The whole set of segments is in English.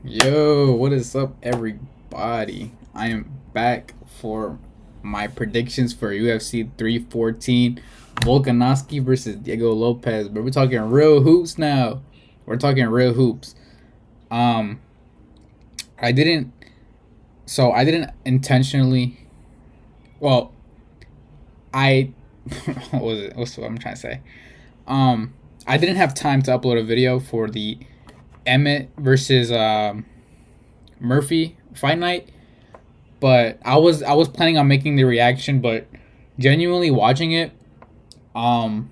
Yo, what is up, everybody? I am back for my predictions for UFC 314 Volkanovski versus Diego Lopes. But we're talking real hoops now. We're talking real hoops. Um, I didn't. I didn't intentionally. Well, I. What was it? What's what I'm trying to say? Um, I didn't have time to upload a video for the Emmett versus Murphy fight night, but I was planning on making the reaction, but genuinely watching it, um,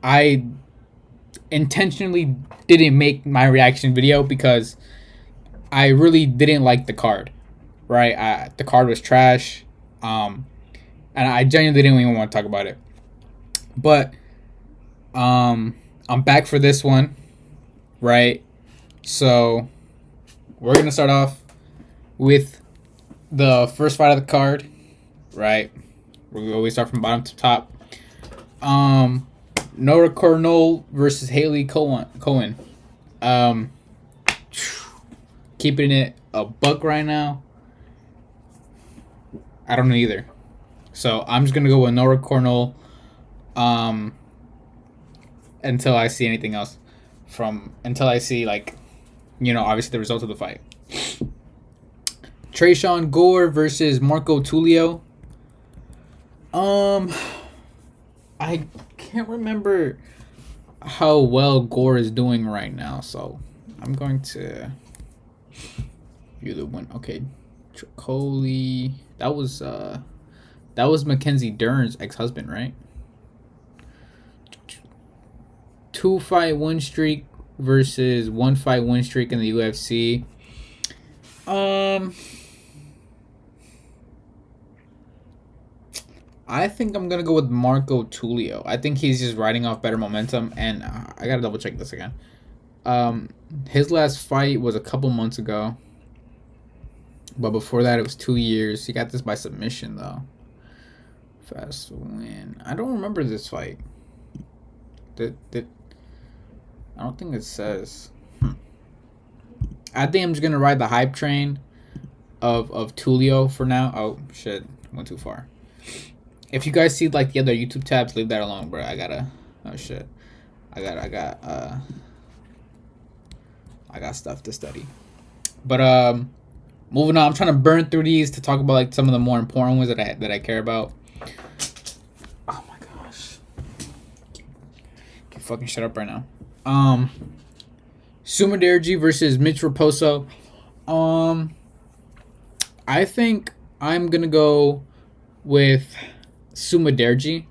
I intentionally didn't make my reaction video because I really didn't like the card. Right, the card was trash, um, and I genuinely didn't even want to talk about it. But I'm back for this one, right? So we're gonna start off with the first fight of the card, right? We always start from bottom to top. Um, Nora Cornell versus Haley Cohen. Um, Keeping it a buck right now. I don't know either. So I'm just gonna go with Nora Cornell. Um, until I see anything else until I see obviously the results of the fight. Trayshawn Gore versus Marco Tulio. Um, I can't remember how well Gore is doing right now, so I'm going to view the win. Okay, Tricoli. That was Mackenzie Dern's ex-husband, right? 2-fight win streak versus 1-fight win streak in the UFC. I think I'm gonna go with Marco Tulio. I think he's just riding off better momentum, and I gotta double check this again. His last fight was a couple months ago, but before that it was 2 years. He got this by submission though. Fast win. I don't remember this fight. I don't think it says. I think I'm just gonna ride the hype train of Tulio for now. Oh shit, went too far. If you guys see like the other YouTube tabs, leave that alone, bro. I gotta. Oh shit. I got stuff to study. But moving on. I'm trying to burn through these to talk about like some of the more important ones that I care about. Oh my gosh. Can fucking shut up right now. Sumaderji versus Mitch Raposo. I think I'm gonna go with Sumaderji.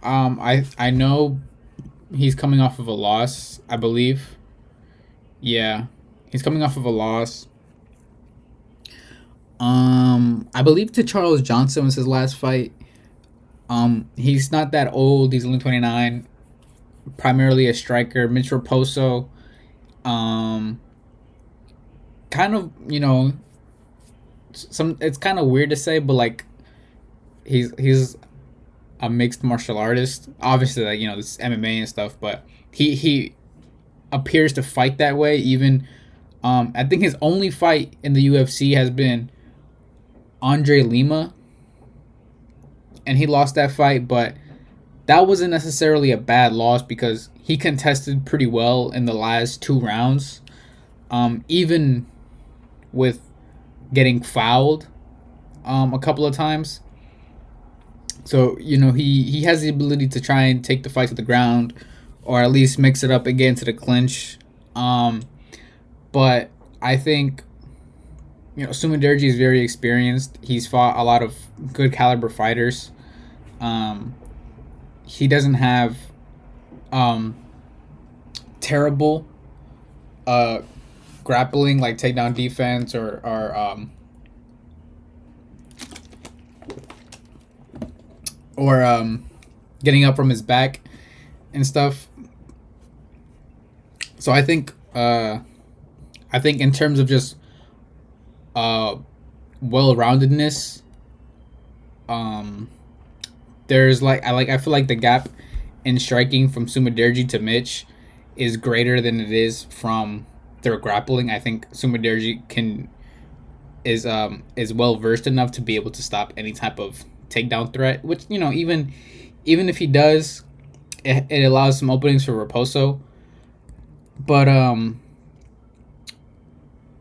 I know he's coming off of a loss, I believe. Yeah, he's coming off of a loss. I believe to Charles Johnson was his last fight. He's not that old. He's only 29. Primarily a striker. Mitch Raposo. Kind of, it's kind of weird to say, but like he's a mixed martial artist. Obviously, like this is MMA and stuff, but he appears to fight that way. Even I think his only fight in the UFC has been Andre Lima, and he lost that fight, but that wasn't necessarily a bad loss because he contested pretty well in the last 2 rounds, even with getting fouled a couple of times. So he has the ability to try and take the fight to the ground, or at least mix it up and get into the clinch. But I think Sumaderji is very experienced. He's fought a lot of good caliber fighters. He doesn't have terrible grappling, like takedown defense or getting up from his back and stuff. So I think in terms of just well-roundedness, there's I feel like the gap in striking from Sumaderji to Mitch is greater than it is from their grappling. I think Sumaderji is well versed enough to be able to stop any type of takedown threat. Which, even if he does, it allows some openings for Raposo. But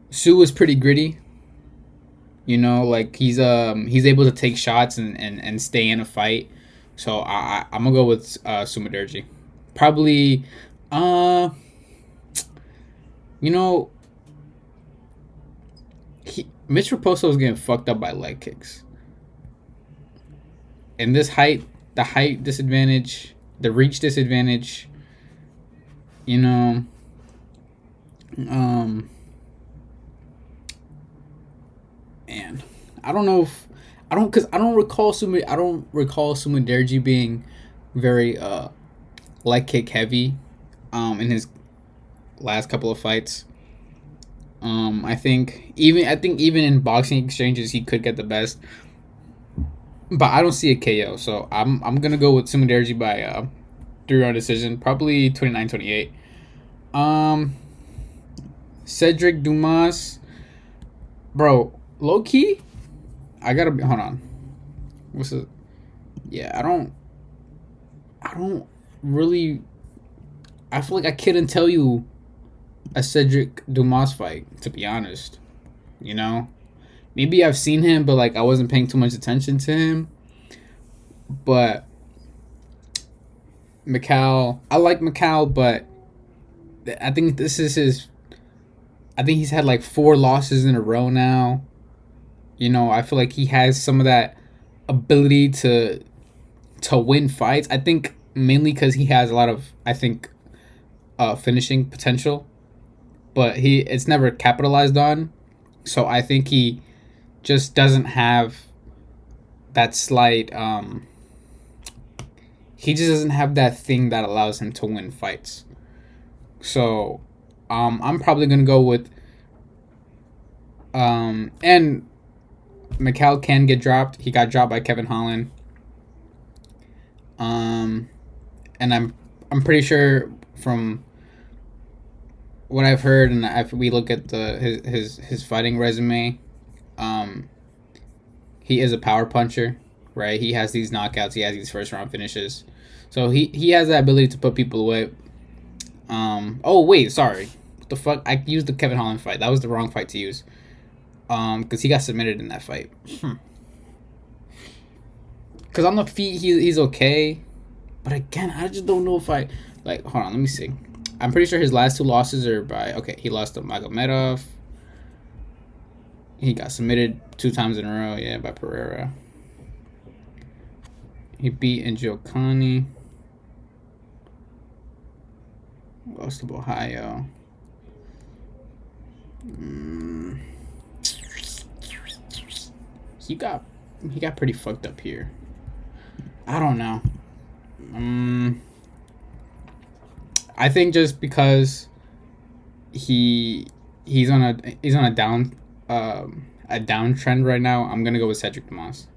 Sue is pretty gritty. Like he's able to take shots and stay in a fight. So I'm gonna go with Sumaderji. Probably, uh, you know, Mitch Raposo is getting fucked up by leg kicks. And the height disadvantage, the reach disadvantage, you know, um, and I don't know if I don't recall Sumaderji being very leg kick heavy, in his last couple of fights. I think even in boxing exchanges he could get the best, but I don't see a KO. So I'm gonna go with Sumaderji by 3 round decision, probably 29-28. Um, Cedric Dumas, bro, low key. I gotta be. Hold on. What's it? Yeah, I don't really. I feel like I couldn't tell you a Cedric Dumas fight, to be honest. You know, maybe I've seen him, but like I wasn't paying too much attention to him. But I like Macau, but I think this is his. I think he's had like 4 losses in a row now. I feel like he has some of that ability to win fights. I think mainly because he has a lot of, I think, finishing potential, but it's never capitalized on. So I think he just doesn't have that slight. He just doesn't have that thing that allows him to win fights. So, I'm probably gonna go with. And Macau can get dropped. He got dropped by Kevin Holland. And I'm pretty sure from what I've heard, and if we look at his fighting resume, he is a power puncher, right? He has these knockouts. He has these first round finishes, so he has that ability to put people away. Oh wait, sorry, what the fuck? I used the Kevin Holland fight. That was the wrong fight to use. Because he got submitted in that fight. Because on the feet, he's okay. But again, I just don't know if I... Like, hold on, let me see. I'm pretty sure his last 2 losses are by... Okay, he lost to Magomedov. He got submitted 2 times in a row, yeah, by Pereira. He beat Njoku. Lost to Ohio. He got pretty fucked up here. I don't know. I think just because he's on a downtrend right now, I'm gonna go with Cedric Dumas.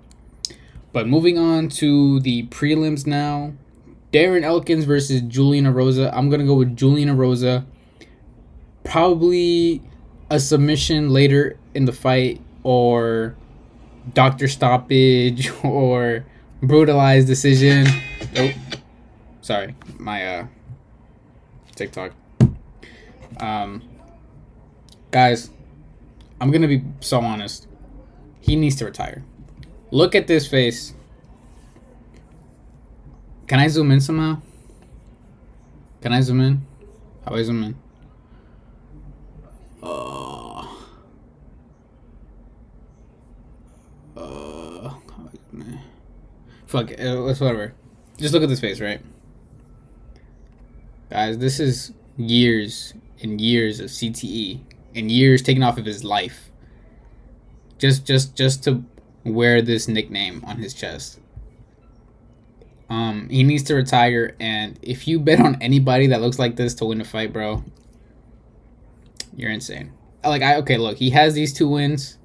But moving on to the prelims now, Darren Elkins versus Julian Erosa. I'm gonna go with Julian Erosa. Probably a submission later in the fight, or doctor stoppage, or brutalized decision. Oh, sorry, my TikTok. Guys, I'm gonna be so honest. He needs to retire. Look at this face. Can I zoom in somehow? Can I zoom in? How do I zoom in? Fuck it, it's whatever. Just look at this face, right? Guys, this is years and years of CTE and years taken off of his life. Just to wear this nickname on his chest. He needs to retire, and if you bet on anybody that looks like this to win a fight, bro, you're insane. Okay, look, he has these 2 wins.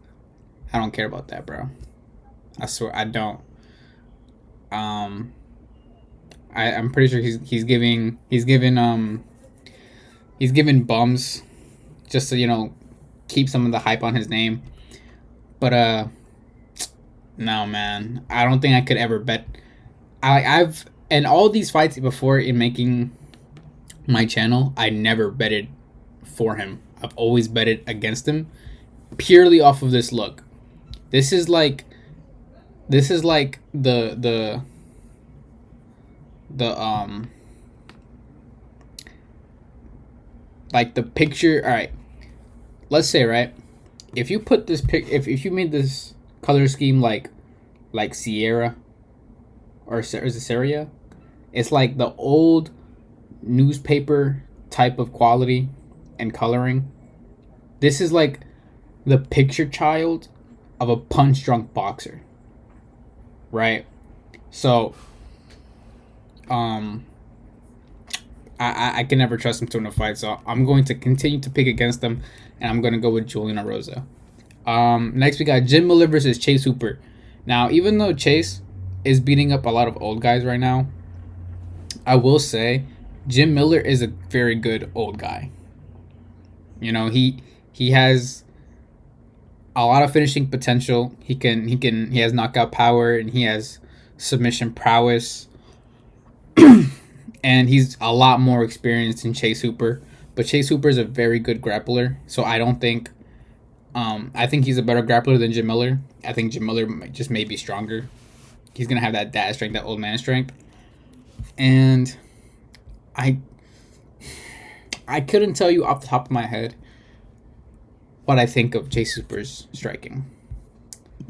I don't care about that, bro. I swear I don't. I'm pretty sure he's giving bums just to keep some of the hype on his name. But no, man, I don't think I could ever bet. I've and all these fights before in making my channel, I never betted for him. I've always betted against him purely off of this look. This is like the like the picture. All right, let's say, right, if you put this if you made this color scheme like Sierra, or is it Syria? It's like the old newspaper type of quality and coloring. This is like the picture child of a punch drunk boxer, right? So, I can never trust him to win a fight, so I'm going to continue to pick against them, and I'm going to go with Julian Rosa. Next we got Jim Miller versus Chase Hooper. Now, even though Chase is beating up a lot of old guys right now, I will say Jim Miller is a very good old guy. He has a lot of finishing potential. He has knockout power, and he has submission prowess. And he's a lot more experienced than Chase Hooper. But Chase Hooper is a very good grappler, so I don't think I think he's a better grappler than Jim Miller. I think Jim Miller may be stronger. He's gonna have that dad strength, that old man strength. And I couldn't tell you off the top of my head what I think of Chase Hooper's striking.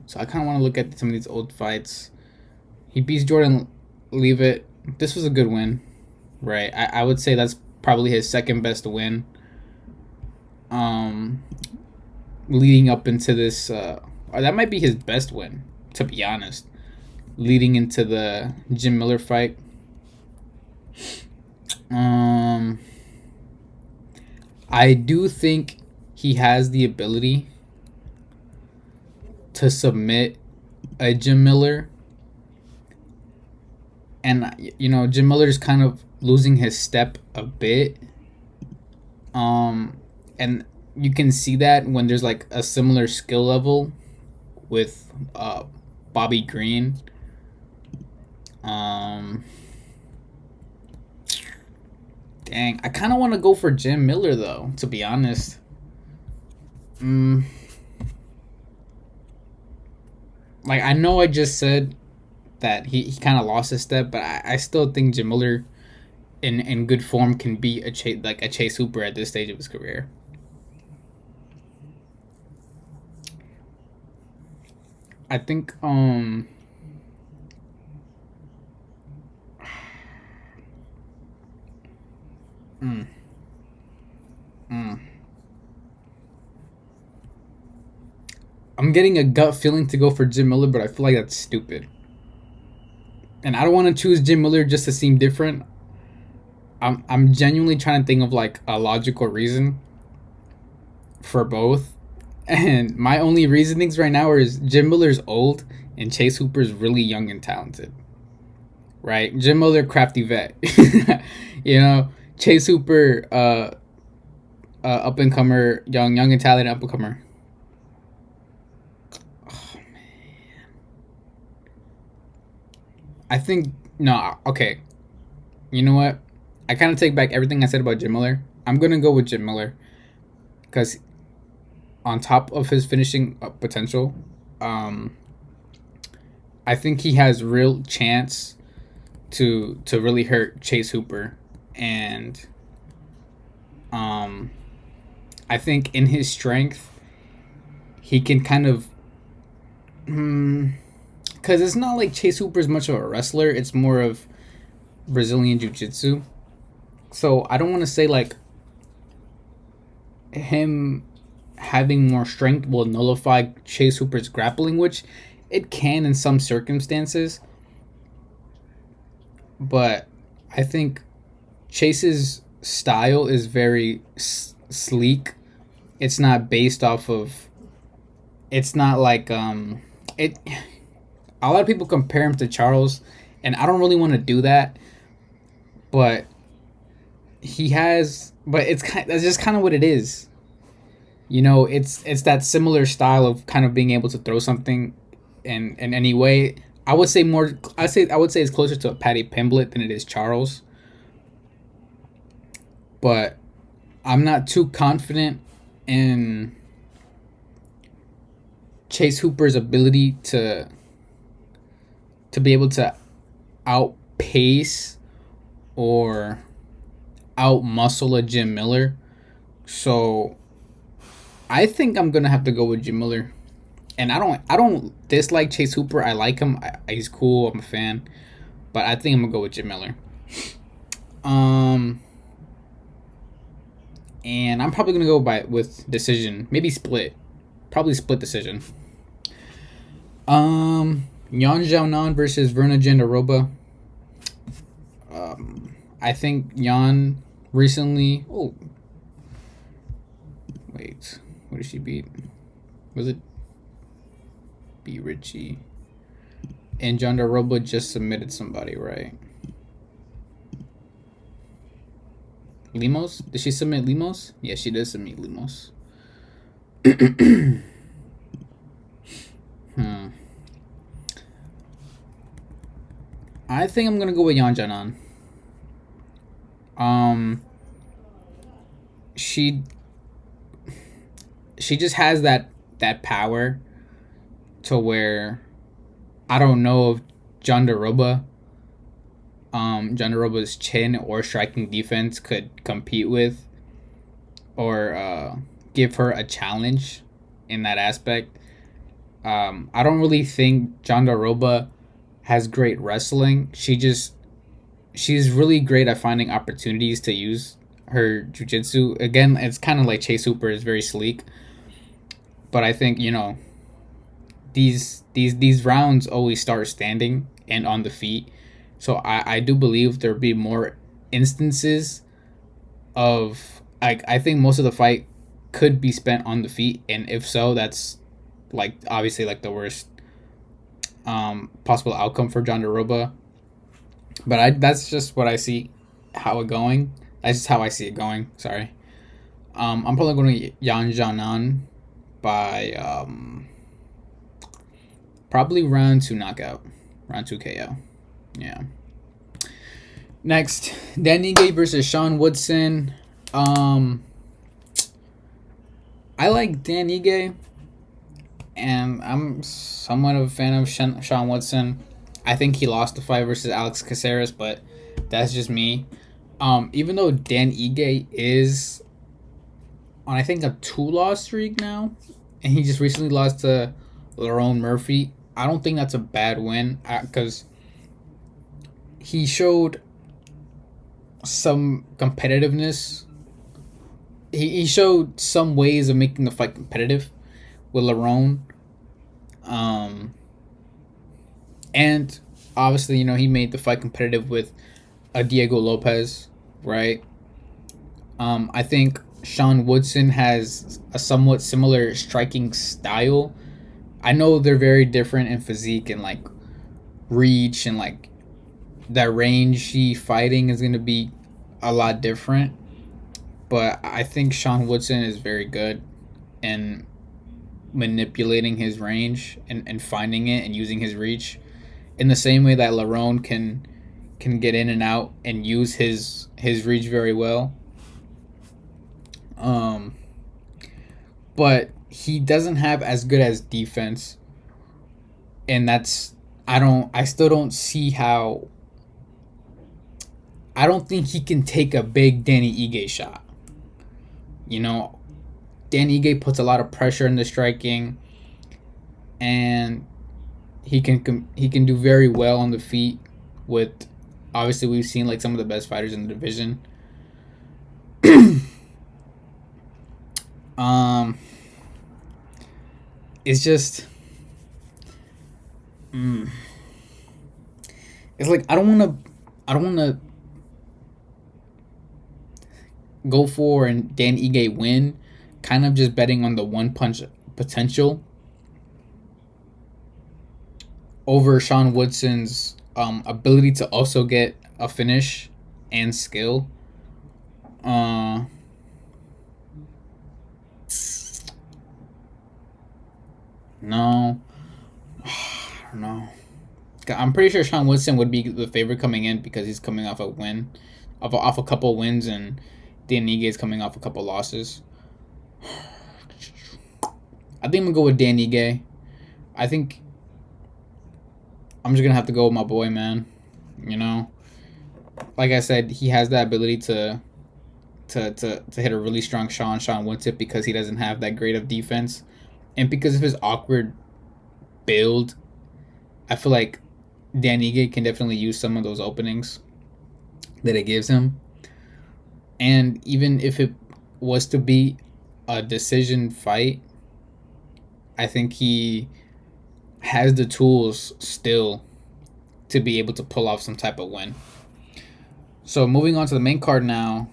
So I kind of want to look at some of these old fights. He beats Jordan Leavitt. This was a good win, right? I would say that's probably his second best win. Leading up into this, or that might be his best win, to be honest. Leading into the Jim Miller fight. I do think he has the ability to submit a Jim Miller. And, Jim Miller's kind of losing his step a bit. And you can see that when there's like a similar skill level with Bobby Green. Dang, I kind of want to go for Jim Miller, though, to be honest. Like, I know I just said that he kind of lost his step, but I still think Jim Miller in good form can be a Chase Hooper at this stage of his career. I think I'm getting a gut feeling to go for Jim Miller, but I feel like that's stupid. And I don't want to choose Jim Miller just to seem different. I'm genuinely trying to think of like a logical reason for both. And my only reasonings right now is Jim Miller's old and Chase Hooper's really young and talented. Right? Jim Miller, crafty vet. Chase Hooper, up and comer, young and talented up and comer. Oh man. I think okay. You know what? I kind of take back everything I said about Jim Miller. I'm gonna go with Jim Miller because on top of his finishing potential, I think he has real chance to really hurt Chase Hooper, and I think in his strength he can kind of because it's not like Chase Hooper is much of a wrestler, it's more of Brazilian Jiu-Jitsu. So I don't want to say like him having more strength will nullify Chase Hooper's grappling, which it can in some circumstances. But I think Chase's style is very sleek. It's not based off of. It's not like it. A lot of people compare him to Charles, and I don't really want to do that. But he has. But that's just kind of what it is. It's that similar style of kind of being able to throw something in any way. I would say more. I would say it's closer to a Patty Pimblett than it is Charles, but I'm not too confident in Chase Hooper's ability to be able to outpace or out muscle a Jim Miller. So I think I'm gonna have to go with Jim Miller. And I don't dislike Chase Hooper. I like him. He's cool. I'm a fan. But I think I'm gonna go with Jim Miller. Um, and I'm probably gonna go with decision, maybe split, probably split decision. Yan Xiaonan versus Verna Jandaroba. I think Yan recently. Oh, wait, what did she beat? Was it B Richie? And Jandaroba just submitted somebody, right? Limos? Did she submit Limos? Yeah, she did submit Limos. I think I'm gonna go with Yan Janan. Um, she she just has that power to where I don't know if Jandaroba, Jandaroba's chin or striking defense could compete with or give her a challenge in that aspect. I don't really think Jandaroba has great wrestling. She's really great at finding opportunities to use her jujitsu. Again, it's kind of like Chase Hooper is very sleek, but I think these rounds always start standing and on the feet. So I do believe there'll be more instances of I think most of the fight could be spent on the feet, and if so, that's like obviously like the worst possible outcome for John Doroba. But that's just what I see how it going. That's just how I see it going. Sorry. I'm probably going to Yan Jianan by probably round 2 knockout. Round 2 KO. Yeah. Next, Dan Ige versus Sean Woodson. I like Dan Ige, and I'm somewhat of a fan of Sean Woodson. I think he lost the fight versus Alex Caceres, but that's just me. Even though Dan Ige is on, I think, a 2-loss streak now, and he just recently lost to Lerone Murphy, I don't think that's a bad win because he showed some competitiveness. He showed some ways of making the fight competitive with Lerone. And obviously, he made the fight competitive with Diego Lopes, right? I think Sean Woodson has a somewhat similar striking style. I know they're very different in physique and like reach, and like that rangy fighting is going to be a lot different. But I think Sean Woodson is very good in manipulating his range and finding it and using his reach in the same way that Lerone can get in and out and use his reach very well. But he doesn't have as good as defense, and that's I still don't see how. I don't think he can take a big Danny Ige shot. Danny Ige puts a lot of pressure in the striking, and he can do very well on the feet. With obviously we've seen like some of the best fighters in the division. It's just, it's like I don't want to go for and Dan Ige win. Kind of just betting on the one punch potential over Sean Woodson's ability to also get a finish and skill. No, I don't know. I'm pretty sure Sean Woodson would be the favorite coming in because he's coming off a win, off a couple wins, and Dan Ige is coming off a couple losses. I think I'm gonna go with Dan Ige. I think I'm just gonna have to go with my boy, man. You know, like I said, he has that ability to hit a really strong shot on Sean Woodson because he doesn't have that great of defense, and because of his awkward build, I feel like Dan Ige can definitely use some of those openings that it gives him. And even if it was to be a decision fight, I think he has the tools still to be able to pull off some type of win. So moving on to the main card now,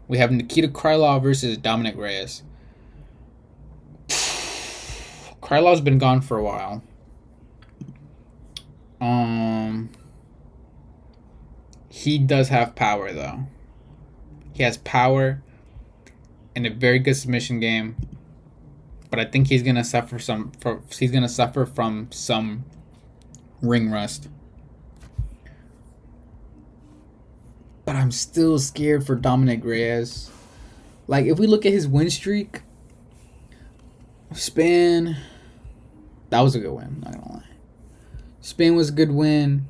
we have Nikita Krylov versus Dominic Reyes. Krylov's been gone for a while. He does have power though. He has power and a very good submission game, but I think he's gonna suffer from some ring rust. But I'm still scared for Dominic Reyes. Like if we look at his win streak, Span, that was a good win. Not gonna lie, Span was a good win.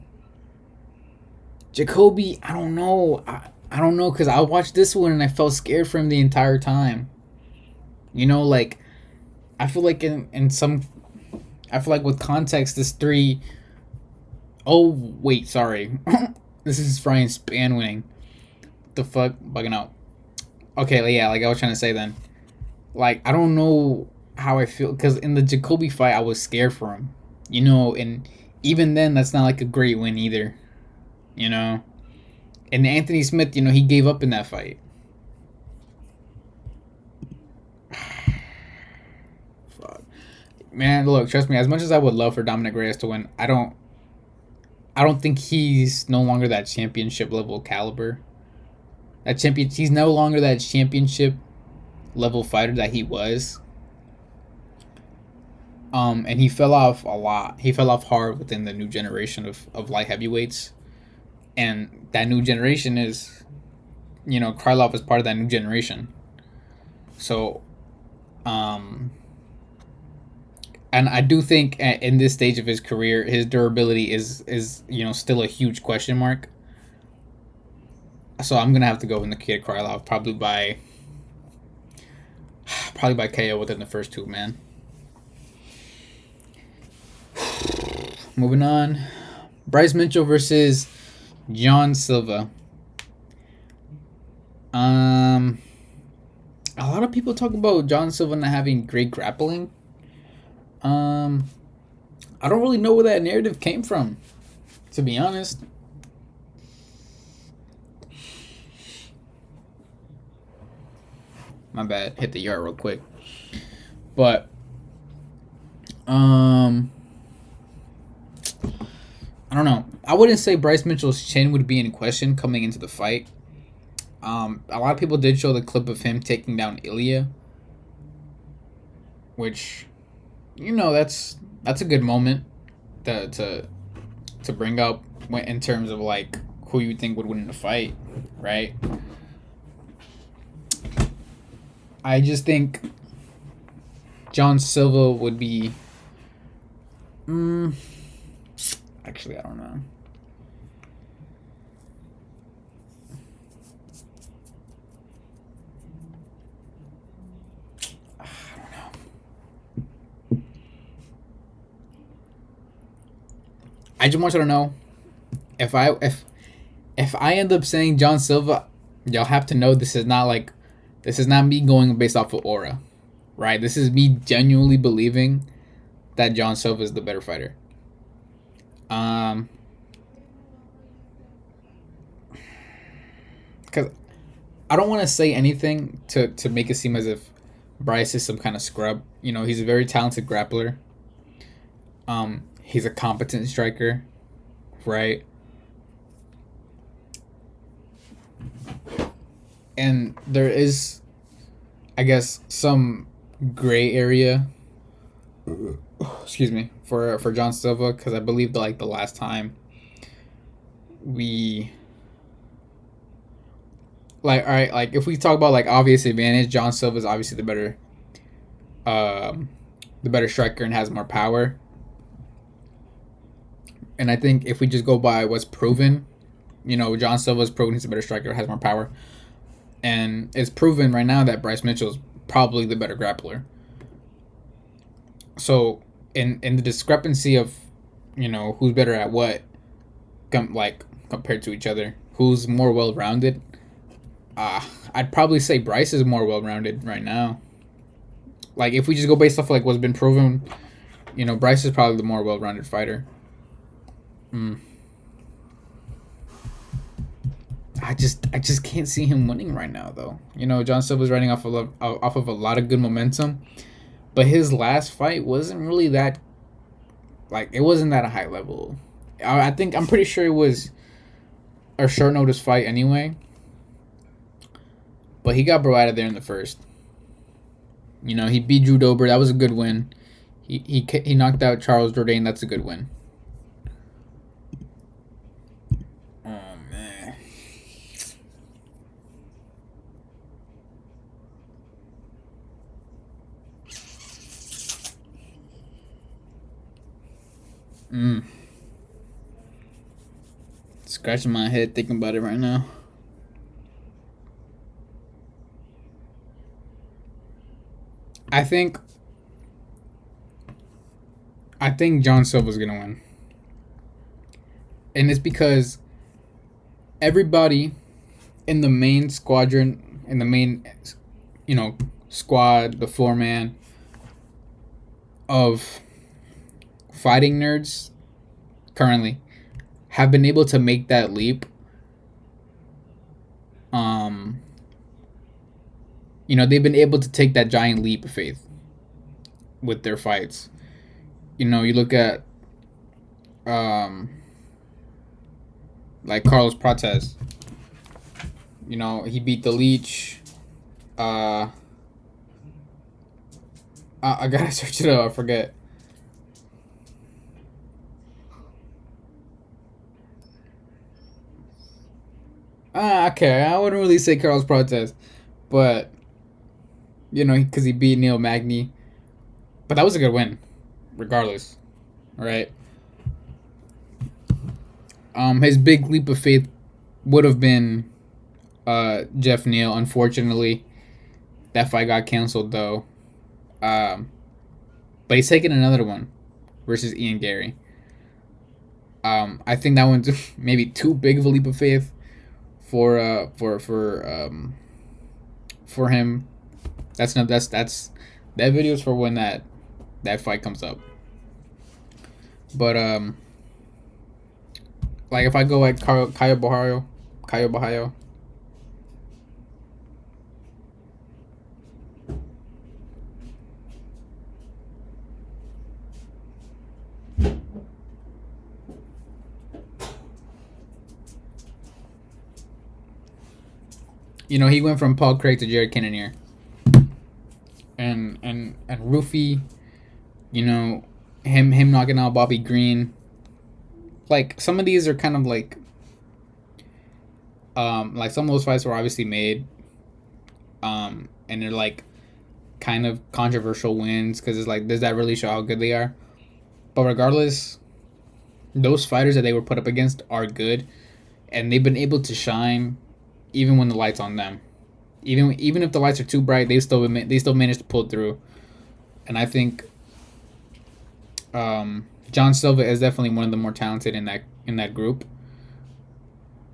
Jacoby, I don't know. I don't know because I watched this one and I felt scared for him the entire time. You know, like I feel like I feel like with context, this three oh wait, sorry, this is Ryan Span winning. The fuck, bugging out. Okay, yeah, like I was trying to say then, like I don't know how I feel because in the Jacoby fight I was scared for him, you know, and even then that's not like a great win either, you know. And Anthony Smith, you know, he gave up in that fight. Fuck. Man, look, trust me, as much as I would love for Dominic Reyes to win, I don't think he's no longer that championship level caliber. He's no longer that championship level fighter that he was. And he fell off a lot. He fell off hard within the new generation of light heavyweights. And that new generation is, you know, Krylov is part of that new generation. So, and I do think in this stage of his career, his durability is you know still a huge question mark. So I'm gonna have to go with Nikita Krylov probably by KO within the first two, man. Moving on, Bryce Mitchell versus John Silva. A lot of people talk about John Silva not having great grappling. I don't really know where that narrative came from, to be honest. My bad, hit the yard real quick. But I don't know. I wouldn't say Bryce Mitchell's chin would be in question coming into the fight. A lot of people did show the clip of him taking down Ilya, which, you know, that's a good moment to bring up in terms of like who you think would win in the fight, right? I just think John Silva would be. Actually, I don't know. I just want you to know, if I end up saying John Silva, y'all have to know this is not me going based off of aura, right? This is me genuinely believing that John Silva is the better fighter. Because I don't want to say anything to make it seem as if Bryce is some kind of scrub. You know, he's a very talented grappler. He's a competent striker, right? And there is, I guess, some gray area excuse me, for John Silva, because I believe the last time we like, all right, like if we talk about like obvious advantage, John Silva is obviously um the better striker and has more power. And I think if we just go by what's proven, John Silva's proven he's a better striker, has more power, and it's proven right now that Bryce Mitchell's probably the better grappler. So in the discrepancy of who's better at what, compared to each other, who's more well rounded, I'd probably say Bryce is more well rounded right now. Like if we just go based off like what's been proven, Bryce is probably the more well rounded fighter. I just can't see him winning right now though. John Silva's riding off of a lot of good momentum, but his last fight wasn't really that, like, it wasn't that a high level. I think I'm pretty sure it was a short notice fight anyway. But he got bro out of there in the first. He beat Drew Dober. That was a good win. He knocked out Charles Jourdain. That's a good win. Oh man. Scratching my head thinking about it right now. I think John Silva's gonna win, and it's because everybody in the main squadron, in the main, squad, the four man of fighting nerds currently have been able to make that leap. They've been able to take that giant leap of faith with their fights. You look at like Carlos Prates. He beat the Leech. I gotta search it up. I forget. Okay. I wouldn't really say Carlos Prates, but because he beat Neil Magny. But that was a good win, regardless, right? His big leap of faith would have been Jeff Neal. Unfortunately, that fight got canceled though. But he's taking another one versus Ian Gary. I think that one's maybe too big of a leap of faith for him. That's that video's for when that fight comes up. But like if I go like Caio Borralho. He went from Paul Craig to Jared Cannonier. And Rufy, him knocking out Bobby Green. Like some of these are kind of like some of those fights were obviously made, and they're like kind of controversial wins because it's like, does that really show how good they are? But regardless, those fighters that they were put up against are good, and they've been able to shine even when the light's on them. Even if the lights are too bright, they still manage to pull through. And I think John Silva is definitely one of the more talented in that group.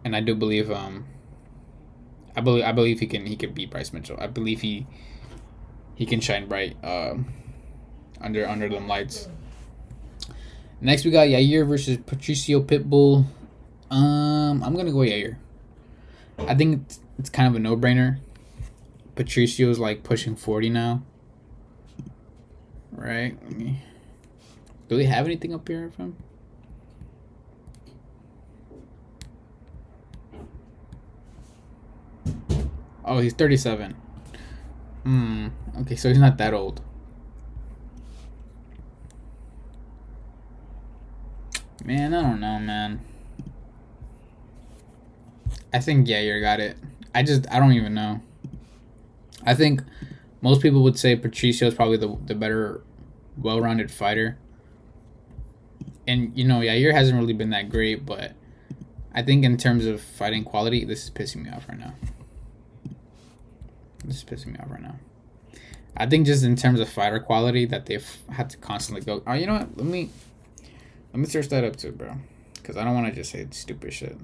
And I do believe I believe he can beat Bryce Mitchell. I believe he can shine bright under them lights. Next we got Yair versus Patricio Pitbull. I'm gonna go Yair. I think it's kind of a no-brainer. Patricio's like pushing 40 now. Right? Do we have anything up here from? Oh, he's 37. Okay, so he's not that old. Man, I don't know, man. I think Yair got it. I don't even know. I think most people would say Patricio is probably the better, well-rounded fighter. And Yair hasn't really been that great, but I think in terms of fighting quality, this is pissing me off right now. I think just in terms of fighter quality that they've had to constantly go. Oh, you know what? Let me search that up too, bro, because I don't want to just say stupid shit.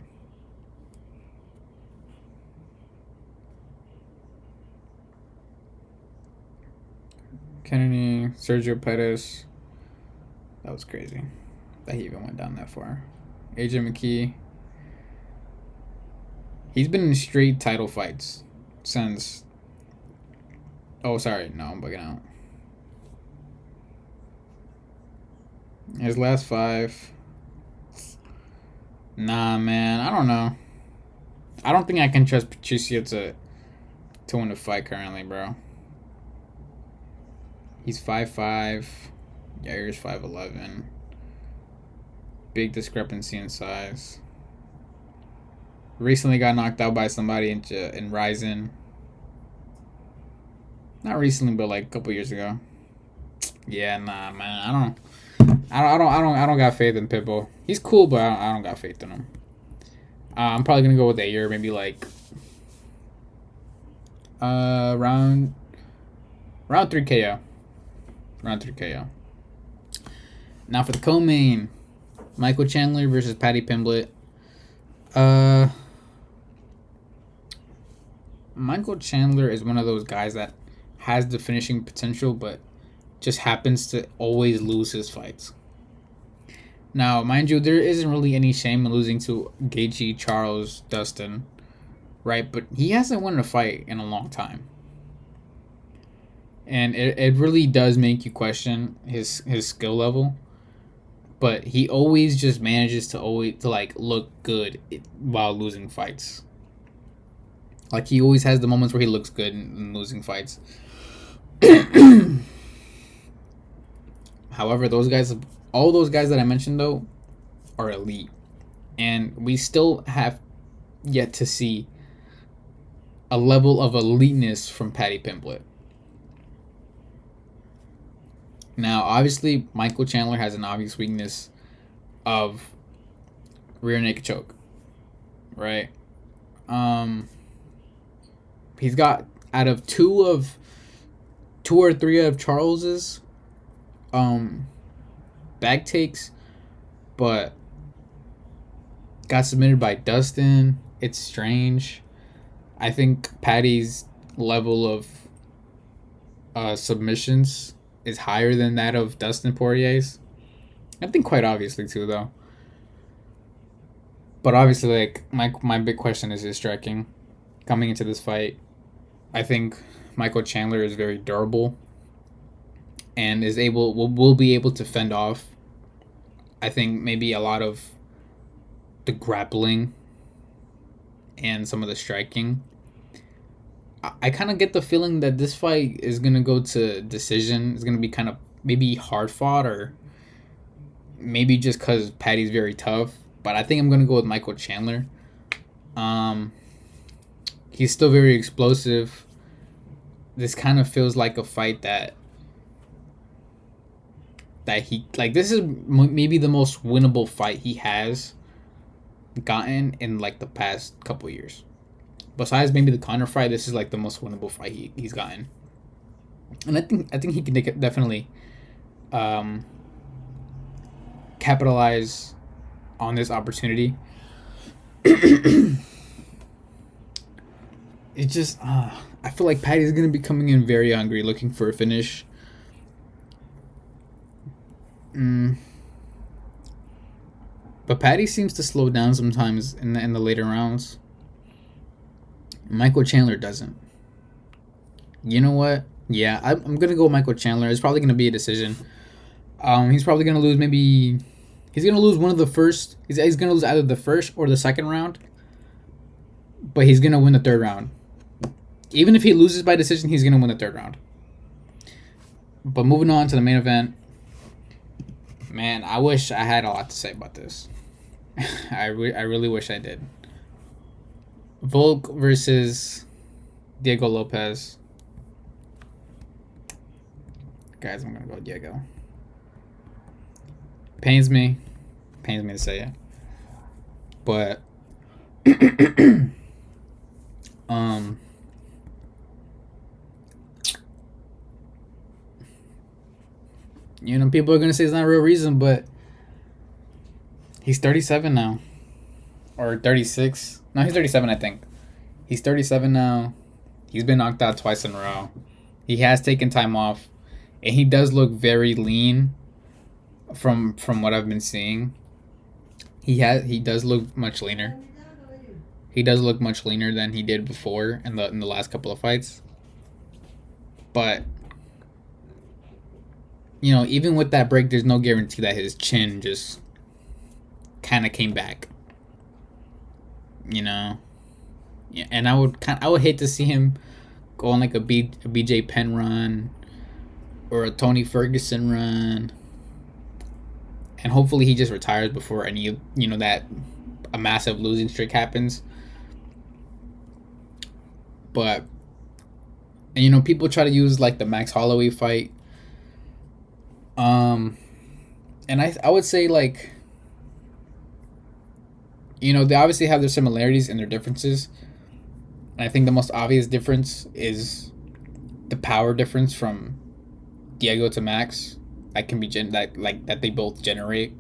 Kennedy, Sergio Pettis. That was crazy that he even went down that far. AJ McKee. He's been in straight title fights since. Oh, sorry. No, I'm bugging out. His last 5. Nah, man. I don't know. I don't think I can trust Patricio to win the fight currently, bro. He's 5'5". Yair's 5'11". Big discrepancy in size. Recently got knocked out by somebody in Ryzen. Not recently, but like a couple years ago. Yeah, nah, man. I don't got faith in Pitbull. He's cool, but I don't got faith in him. I'm probably gonna go with Yair, maybe like round 3 KO. Round 3 KO. Now for the co-main, Michael Chandler versus Paddy Pimblett. Michael Chandler is one of those guys that has the finishing potential, but just happens to always lose his fights. Now, mind you, there isn't really any shame in losing to Gaethje, Charles, Dustin, right? But he hasn't won a fight in a long time. And it really does make you question his skill level. But he always just manages to like look good while losing fights. Like he always has the moments where he looks good in losing fights. However, all those guys that I mentioned though, are elite, and we still have yet to see a level of eliteness from Paddy Pimblett. Now, obviously, Michael Chandler has an obvious weakness of rear naked choke, right? He's got out of two or three of Charles's bag takes, but got submitted by Dustin. It's strange. I think Paddy's level of submissions is higher than that of Dustin Poirier's. I think quite obviously too, though. But obviously, like my big question is his striking coming into this fight. I think Michael Chandler is very durable and will be able to fend off. I think maybe a lot of the grappling and some of the striking. I kind of get the feeling that this fight is going to go to decision. It's going to be kind of maybe hard fought, or maybe just because Paddy's very tough. But I think I'm going to go with Michael Chandler. He's still very explosive. This kind of feels like a fight that he, like, this is maybe the most winnable fight he has gotten in like the past couple years. Besides maybe the Conor fight, this is like the most winnable fight he's gotten. And I think he can definitely capitalize on this opportunity. It just I feel like Paddy's gonna be coming in very hungry, looking for a finish. But Paddy seems to slow down sometimes in the later rounds. Michael Chandler doesn't. You know what? Yeah, I'm gonna go with Michael Chandler. It's probably gonna be a decision. He's probably gonna lose. Maybe he's gonna lose one of the first. He's gonna lose either the first or the second round. But he's gonna win the third round. Even if he loses by decision, he's gonna win the third round. But moving on to the main event, Man, I wish I had a lot to say about this. I really wish I did. Volk versus Diego Lopes. Guys, I'm gonna go Diego. Pains me to say it, but um, people are gonna say it's not a real reason, but he's 37 now, or 36. No, he's 37, I think. He's 37 now. He's been knocked out twice in a row. He has taken time off, and he does look very lean. From what I've been seeing, he does look much leaner. He does look much leaner than he did before in the last couple of fights. But even with that break, there's no guarantee that his chin just kind of came back. Yeah, and I would hate to see him go on like a BJ Penn run or a Tony Ferguson run, and hopefully he just retires before any that a massive losing streak happens. But people try to use like the Max Holloway fight, and I would say like they obviously have their similarities and their differences. And I think the most obvious difference is the power difference from Diego to Max. That can be that they both generate,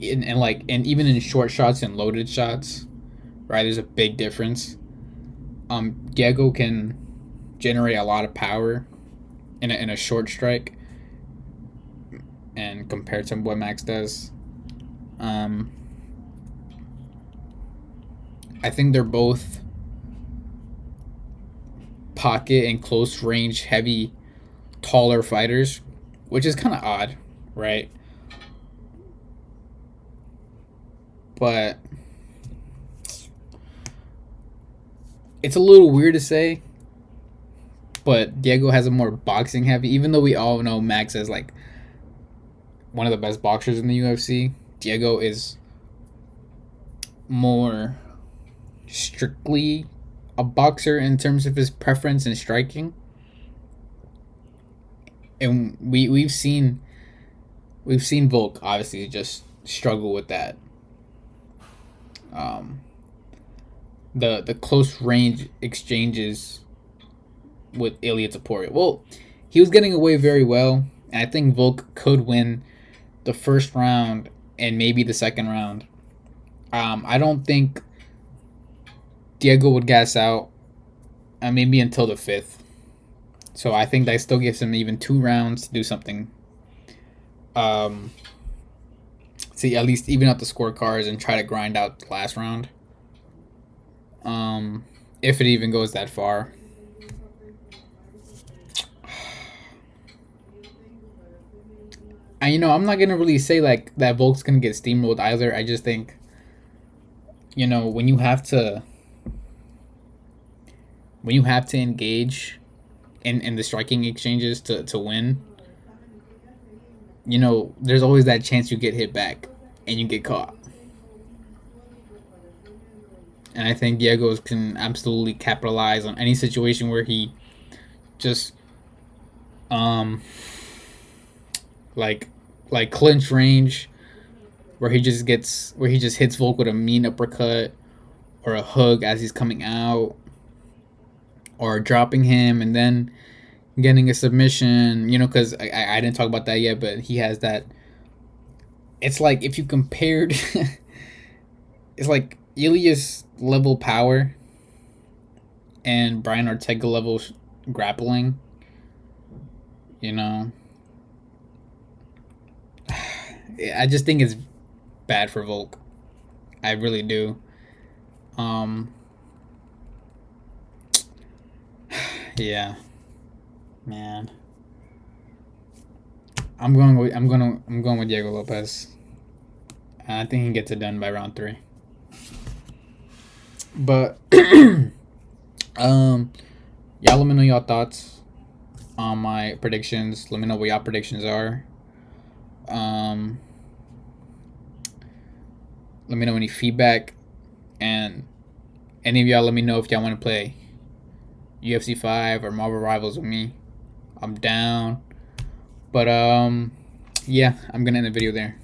and even in short shots and loaded shots, right? There's a big difference. Diego can generate a lot of power in a short strike, and compared to what Max does, I think they're both pocket and close range heavy, taller fighters, which is kind of odd, right? But it's a little weird to say, but Diego has a more boxing heavy, even though we all know Max is like one of the best boxers in the UFC. Diego is more strictly a boxer in terms of his preference in striking. And we've seen Volk obviously just struggle with that. The close range exchanges with Ilia Topuria. Well, he was getting away very well, and I think Volk could win the first round and maybe the second round. I don't think Diego would gas out, maybe until the fifth. So I think that still gives him even 2 rounds to do something. See, at least even out the scorecards and try to grind out the last round. If it even goes that far. And I'm not gonna really say like that Volk's gonna get steamrolled either. I just think, when you have to engage in the striking exchanges to win, there's always that chance you get hit back and you get caught. And I think Diego can absolutely capitalize on any situation where he just like clinch range, where he just hits Volk with a mean uppercut or a hook as he's coming out, or dropping him and then getting a submission, because I didn't talk about that yet, but he has that. It's like if you compared, it's like Ilias level power and Brian Ortega level grappling, I just think it's bad for Volk. I really do. Yeah, man. I'm going with Diego Lopes. I think he gets it done by round 3. But y'all let me know your thoughts on my predictions. Let me know what y'all predictions are. Let me know any feedback, and any of y'all let me know if y'all want to play UFC 5 or Marvel Rivals with me. I'm down. But yeah, I'm gonna end the video there.